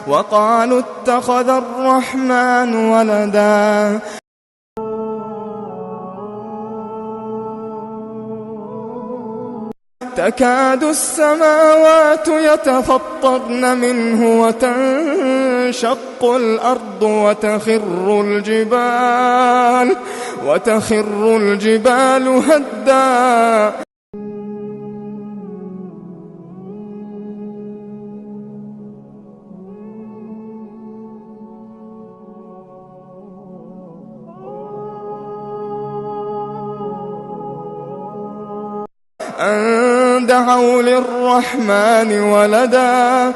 وقالوا اتخذ الرحمن ولدا تكاد السماوات يتفطرن منه وتنشق الأرض وتخر الجبال هدا أن دعوا للرحمن ولدا